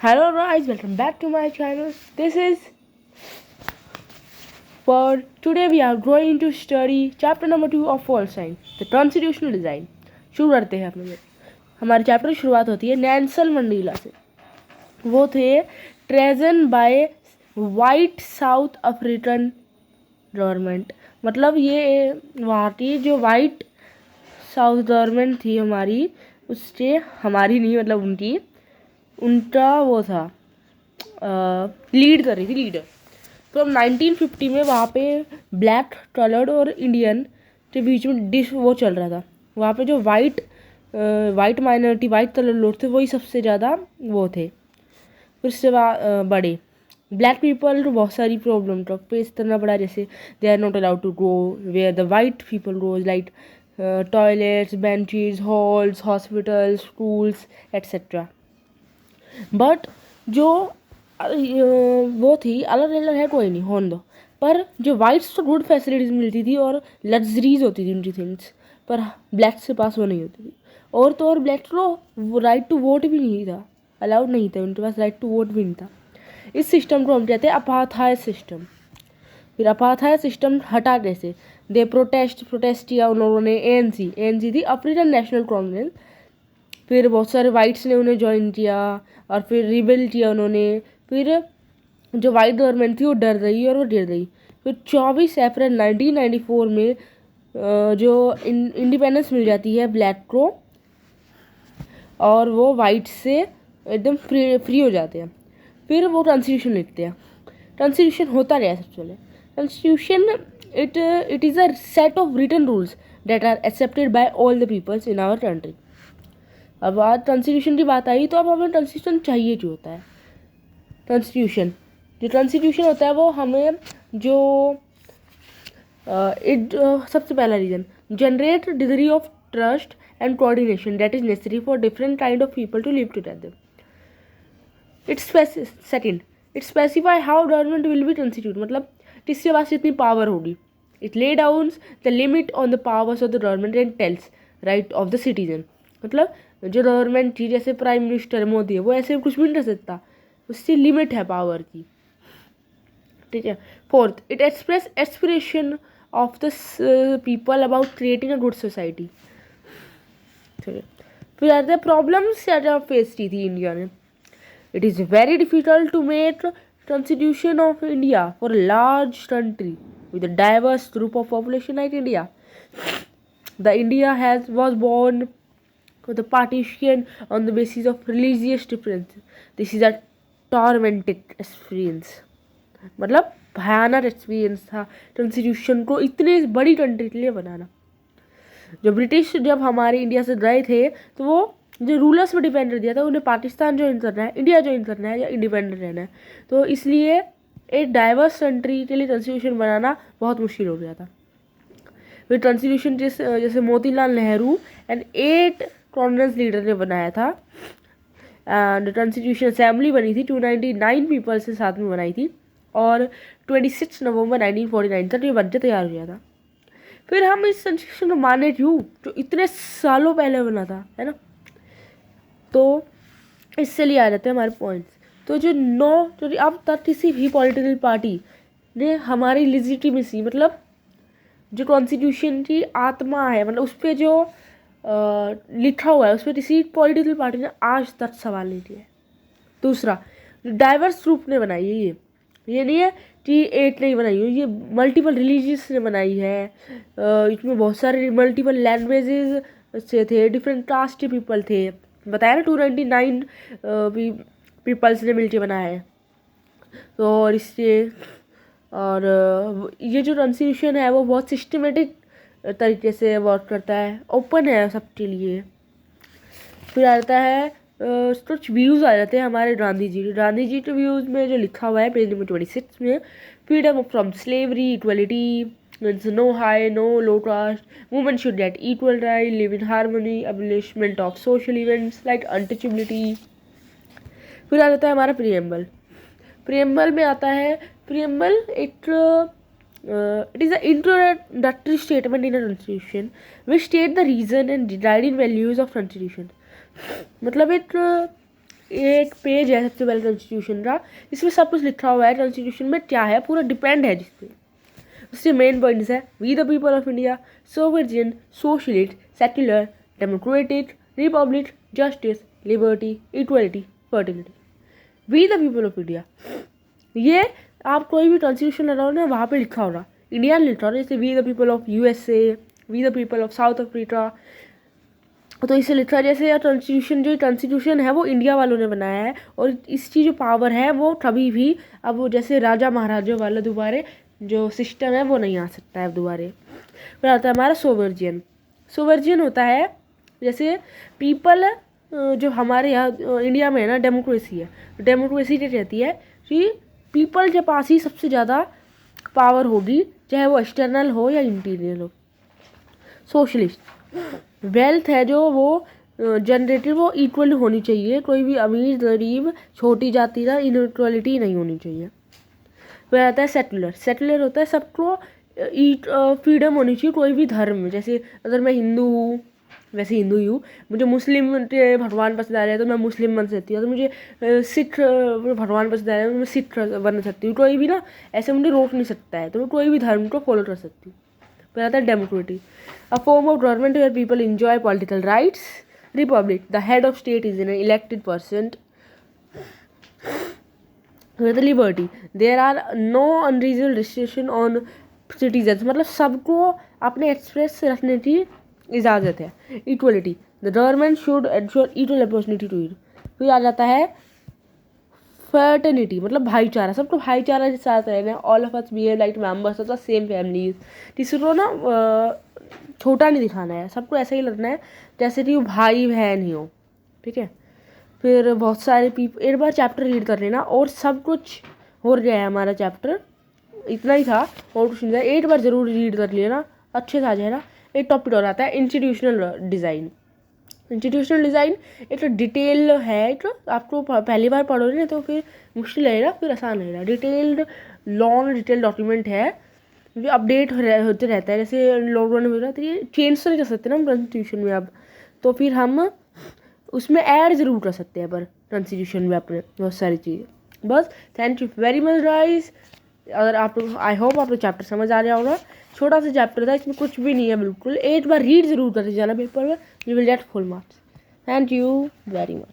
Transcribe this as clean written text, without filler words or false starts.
Hello guys, welcome back to my channel. This is for today we are going to study chapter number 2 of Pol Science, the constitutional design. शुरू करते हैं अपने हमारे chapter की शुरुआत होती है नेल्सन मंडेला से। वो थे treason by white South African government, मतलब ये वहाँ की जो वाइट साउथ गवर्नमेंट थी हमारी, उससे हमारी नहीं मतलब उनका वो था लीड कर रही थी लीडर। तो 1950 में वहाँ पे ब्लैक कलर्ड और इंडियन के बीच में डिश वो चल रहा था। वहाँ पे जो वाइट माइनॉरिटी वाइट कलर लोग थे वही सबसे ज़्यादा वो थे। फिर उससे बड़े ब्लैक पीपल को बहुत सारी प्रॉब्लम का फेस करना पड़ा, जैसे they are not allowed to go where the white people goes, like toilets, benches, halls, hospitals, schools etcetera. But जो वो थी अलग अलग है कोई नहीं होने दो, पर जो वाइट्स को गुड फैसिलिटीज़ मिलती थी और लग्जरीज होती थी उनकी थिंग्स, पर ब्लैक्स के पास वो नहीं होती थी। और तो और ब्लैक्स को राइट टू वोट भी नहीं था, अलाउड नहीं था, उनके पास राइट टू वोट भी नहीं था। इस सिस्टम को हम कहते हैं अपार्थाइड सिस्टम। फिर अपार्थाइड सिस्टम हटा कैसे, दे प्रोटेस्ट किया उन लोगों ने। एएनसी थी अफ्रीकन नेशनल कांग्रेस। फिर बहुत सारे वाइट्स ने उन्हें ज्वाइन किया और फिर रिबेल किया उन्होंने। फिर जो वाइट गवर्नमेंट थी वो डर रही और वो गिर रही। फिर 24 अप्रैल 1994 में जो इंडिपेंडेंस मिल जाती है ब्लैक को, और वो वाइट से एकदम फ्री हो जाते हैं। फिर वो कॉन्स्टिट्यूशन लिखते हैं। कॉन्स्टिट्यूशन होता क्या है सबसे पहले? Constitution it is a set of written rules that are accepted by all the peoples in our country. अब आज कॉन्स्टिट्यूशन की बात आई तो अब हमें कॉन्स्टिट्यूशन चाहिए जो होता है। कॉन्स्टिट्यूशन होता है वो हमें जो सबसे पहला reason generate degree of trust and coordination that is necessary for different kind of people to live together. Second, it specify how government will be constitute, मतलब किसके पास कितनी पावर होगी। It lay down the limit on the powers of the government and tells right of the citizen, मतलब जो government थी जैसे prime minister Modi है वो ऐसे कुछ भी नहीं कर सकता, उससे लिमिट है पावर की, ठीक है। Fourth, it express aspiration of the people about creating a good society. फिर आते हैं प्रॉब्लम्स क्या फेस की थी इंडिया ने। It is very difficult to make constitution of India for a large country with a diverse group of population like India. The India was born with a partition on the basis of religious difference. This is a tormented experience, मतलब भयानक experience था constitution को इतने बड़ी country के लिए बनाना। जो British जब हमारे इंडिया से गए थे तो वो जो रूलर्स पर डिपेंड कर दिया था, उन्हें पाकिस्तान ज्वाइन करना है, इंडिया ज्वाइन करना है या इंडिपेंडेंट रहना है, तो इसलिए एक डाइवर्स कंट्री के लिए कॉन्स्टिट्यूशन बनाना बहुत मुश्किल हो गया था। फिर कॉन्स्टिट्यूशन जैसे मोतीलाल नेहरू एंड 8 कांग्रेस लीडर ने बनाया था। एंड कॉन्स्टिट्यूशन असेंबली बनी थी 299 पीपल से साथ में बनाई थी, और 26 नवंबर 1949 तक ये बनकर तैयार हो गया था। फिर हम इस कॉन्स्टिट्यूशन को माने क्यों जो इतने सालों पहले बना था, है ना। तो इससे लिए आ जाते हैं हमारे पॉइंट्स। तो जो अब तक किसी भी पॉलिटिकल पार्टी ने हमारी लिजिटिमेसी, मतलब जो कॉन्स्टिट्यूशन की आत्मा है, मतलब उस पर जो लिखा हुआ है, उस पर किसी पॉलिटिकल पार्टी ने आज तक सवाल नहीं किया है। दूसरा, डाइवर्स ग्रुप ने बनाई है, ये नहीं है कि एक नहीं बनाई है, ये मल्टीपल रिलीजियस ने बनाई है। इसमें बहुत सारे मल्टीपल लैंग्वेजेस से थे, डिफरेंट कास्ट के पीपल थे, बताया ना 299 पीपल्स ने मिलकर बनाया है। तो और इससे और ये जो कॉन्स्टिट्यूशन है वो बहुत सिस्टमेटिक तरीके से वर्क करता है, ओपन है सबके लिए। फिर आता है कुछ व्यूज़ आ जाते हैं हमारे गांधी जी के व्यूज़ में जो लिखा हुआ है पेज नंबर 26 में। Freedom from slavery, equality, no high, no low caste, women should get equal right, live in harmony, abolishment of social events like untouchability. फिर आ जाता है हमारा प्रियम्बल में आता है, प्रियम्बल एक it is a introductory statement in a constitution which state the reason and guiding values of constitution, मतलब एक एक पेज है सबसे पहले कॉन्स्टिट्यूशन का, इसमें सब कुछ लिखा हुआ है कॉन्स्टिट्यूशन में क्या है, पूरा डिपेंड है जिसपे। उसके मेन पॉइंट्स है we the people of India, sovereign, socialist, secular, democratic, republic, justice, liberty, equality, fertility. We the people of India, ये आप कोई भी कॉन्स्टिट्यूशन लगाओ ना वहाँ पे लिखा होगा, इंडिया लिखा होगा, जैसे we the people of USA, we the people of South Africa, तो इसे लिखा जैसे कॉन्स्टिट्यूशन है वो इंडिया वालों ने बनाया है, और इसकी जो पावर है वो कभी भी अब वो जैसे राजा महाराजों वाला दोबारे जो सिस्टम है वो नहीं आ सकता है अब दोबारे। फिर आता है हमारा सोवर्जियन। सोवर्जियन होता है जैसे पीपल, जो हमारे यहाँ इंडिया में है ना डेमोक्रेसी है, डेमोक्रेसी क्या कहती है कि पीपल के पास ही सबसे ज़्यादा पावर होगी, चाहे वो एक्सटर्नल हो या इंटीरियर हो। सोशलिस्ट, वेल्थ है जो वो जनरेटेड वो इक्वल होनी चाहिए, कोई भी अमीर गरीब छोटी जाति का इनइक्वालिटी नहीं होनी चाहिए। फिर आता है सेकुलर। सेकुलर होता है सबको फ्रीडम होनी चाहिए कोई भी धर्म, जैसे अगर मैं हिंदू हूँ वैसे हिंदू ही हूँ, मुझे मुस्लिम के भगवान पसंद आ रहे हैं तो मैं मुस्लिम बन सकती हूँ, तो मुझे सिख भगवान पसंद आ रहे हैं तो मैं सिख बन सकती हूँ, कोई भी ना ऐसे मुझे रोक नहीं सकता है, तो मैं कोई भी धर्म को फॉलो कर सकती हूँ। फिर आता है democracy, a form of government where people enjoy political rights. Republic, the head of state is an elected person. With liberty, there are no unreasonable restriction on citizens, मतलब सबको अपने एक्सप्रेस रखने की इजाज़त है। Equality, the government should ensure equal opportunity to it. फिर आ जाता है फर्टर्निटी, मतलब भाईचारा, सबको भाईचारा के साथ रहना। All of us behave like members of the same families, किसी को ना छोटा नहीं दिखाना है, सबको ऐसा ही लगना है जैसे कि वो भाई बहन ही हो, ठीक है। फिर बहुत सारे एक बार चैप्टर रीड कर लेना और सब कुछ हो गया है हमारा चैप्टर, इतना ही था और कुछ नहीं था, एक बार ज़रूर रीड कर लेना, अच्छे से आ जाएगा। एक टॉपिक और आता है इंस्टीट्यूशनल डिज़ाइन। इंस्टीट्यूशनल डिज़ाइन एक डिटेल है, एक आपको पहली बार पढ़ोगे ना तो फिर मुश्किल लगेगा, फिर आसान लगेगा। डिटेल्ड लॉन्ग डिटेल डॉक्यूमेंट है जो अपडेट होते रहता है, जैसे लोगों ने बोला तो ये चेंज तो नहीं कर सकते ना हम कॉन्स्टिट्यूशन में अब, तो फिर हम उसमें ऐड ज़रूर कर सकते हैं पर कॉन्स्टिट्यूशन में अपने बहुत सारी चीज़ें। बस thank you very much guys. अगर आप लोग, आई होप आपको चैप्टर समझ आ रहा होगा, छोटा सा चैप्टर था, इसमें कुछ भी नहीं है बिल्कुल, एक बार रीड ज़रूर करके जाना पेपर में, you will get full marks. Thank you very much.